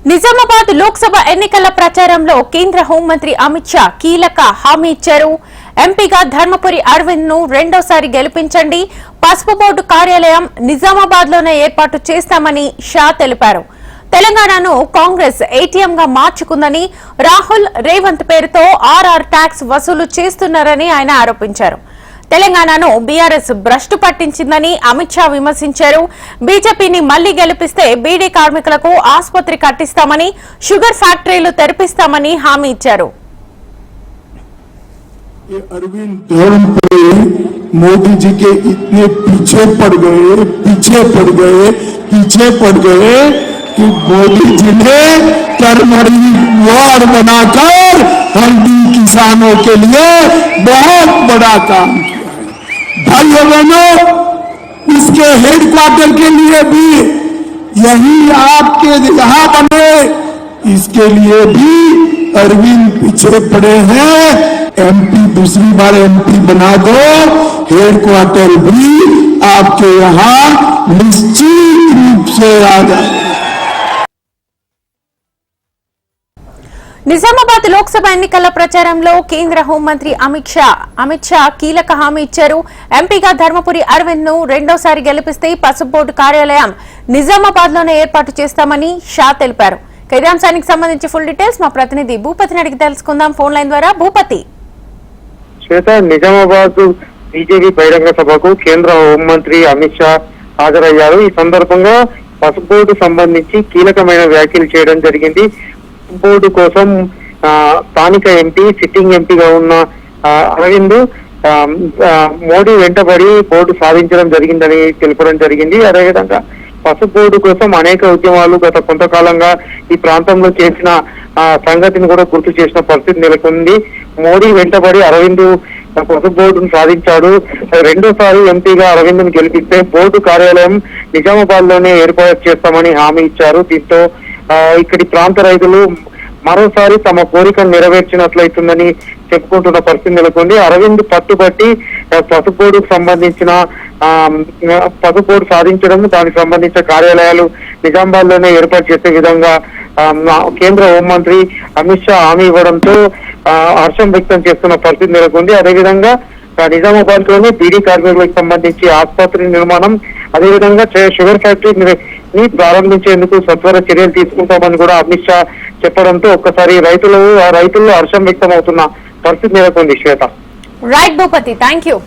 నిజామాబాద్ లోక్సభ ఎన్నికల ప్రచారంలో కేంద్ర హోంమంత్రి అమిత్ షా కీలక హామీ ఇచ్చారు. ఎంపీగా ధర్మపురి అరవింద్ ను రెండోసారి గెలిపించండి, పసుపు బోర్డు కార్యాలయం నిజామాబాద్ లోనే ఏర్పాటు చేస్తామని షా తెలిపారు. తెలంగాణను కాంగ్రెస్ ఏటీఎం గా మార్చుకుందని, రాహుల్ రేవంత్ పేరుతో ఆర్ఆర్ ట్యాక్స్ వసూలు చేస్తున్నారని ఆయన ఆరోపించారు. తెలంగాణను బీఆర్ఎస్ భ్రష్టు పట్టించిందని అమిత్ షా విమర్శించారు. బీజేపీని మళ్లీ గెలిపిస్తే బీడీ కార్మికులకు ఆసుపత్రి కట్టిస్తామని, షుగర్ ఫ్యాక్టరీలు తెరిపిస్తామని హామీ ఇచ్చారు. मोदी जी के इतने पीछे पड़ गए कि मोदी जी ने टर्मरिक वार्ड बनाकर हल्दी किसानों के लिए बहुत बड़ा काम किया है। भाइयों बहनों, इसके हेडक्वार्टर के लिए भी यही आपके यहाँ बने, इसके लिए भी अरविंद पीछे पड़े हैं। एमपी दूसरी बार एमपी बना दो, हेडक्वार्टर भी आपके यहाँ निश्चित रूप से आ जाए। నిజామాబాద్ లోక్సభ ఎన్నికల ప్రచారంలో కేంద్ర హోంమంత్రి అమిత్ షా కీలక హామీ ఇచ్చారు. ఎంపీగా ధర్మపురి అరవింద్ ను రెండోసారి గెలిపిస్తే పసుపు బోర్డు కార్యాలయం నిజామాబాద్ లోనే ఏర్పాటు చేస్తామని షా తెలిపారు. ఇదే అంశానికి సంబంధించి ఫుల్ డీటెయిల్స్ మా ప్రతినిధి భూపతిని అడిగి తెలుసుకుందాం ఫోన్ లైన్ ద్వారా. భూపతి, నిజామాబాద్ బీజేపీ బహిరంగ సభకు కేంద్ర హోంమంత్రి అమిత్ షా హాజరయ్యారు. ఈ సందర్భంగా పసుపు బోర్డు సంబంధించి కీలకమైన వ్యాఖ్యలు చేయడం జరిగింది. బోర్డు కోసం స్థానిక ఎంపీ, సిట్టింగ్ ఎంపీగా ఉన్న అరవింద్ మోడీ వెంటబడి బోర్డు సాధించడం జరిగిందని తెలపడం జరిగింది. అదేవిధంగా పసుపు బోర్డు కోసం అనేక ఉద్యమాలు గత కొంతకాలంగా ఈ ప్రాంతంలో చేసిన సంగతిని కూడా గుర్తు చేసిన పరిస్థితి నెలకొంది. మోడీ వెంటబడి అరవింద్ పసుపు బోర్డును సాధించాడు. రెండోసారి ఎంపీగా అరవింద్ను గెలిపిస్తే బోర్డు కార్యాలయం నిజామాబాద్ లోనే ఏర్పాటు చేస్తామని హామీ ఇచ్చారు. దీంతో ఇక్కడి ప్రాంత రైతులు మరోసారి తమ కోరికను నెరవేర్చినట్లయితుందని చెప్పుకుంటున్న పరిస్థితి నెలకొంది. అరవింద్ పట్టుబట్టి పసుపు బోర్డుకు సంబంధించిన పసుపు బోర్డు సాధించడం, దానికి సంబంధించిన కార్యాలయాలు నిజామాబాద్ లోనే ఏర్పాటు చేసే విధంగా కేంద్ర హోంమంత్రి అమిత్ షా హామీ ఇవ్వడంతో హర్షం వ్యక్తం చేస్తున్న పరిస్థితి నెలకొంది. అదేవిధంగా నిజామాబాద్ లోనే బీడీ కార్మికులకు సంబంధించి ఆసుపత్రి నిర్మాణం, అదేవిధంగా షుగర్ ఫ్యాక్టరీ ప్రారంభించేందుకు సత్వర చర్యలు తీసుకుంటామని కూడా అమిత్ షా చెప్పడంతో ఒక్కసారి రైతుల్లో హర్షం వ్యక్తం అవుతున్న పరిస్థితి నెలకొంది. Shweta. Right Bhupathi, thank you.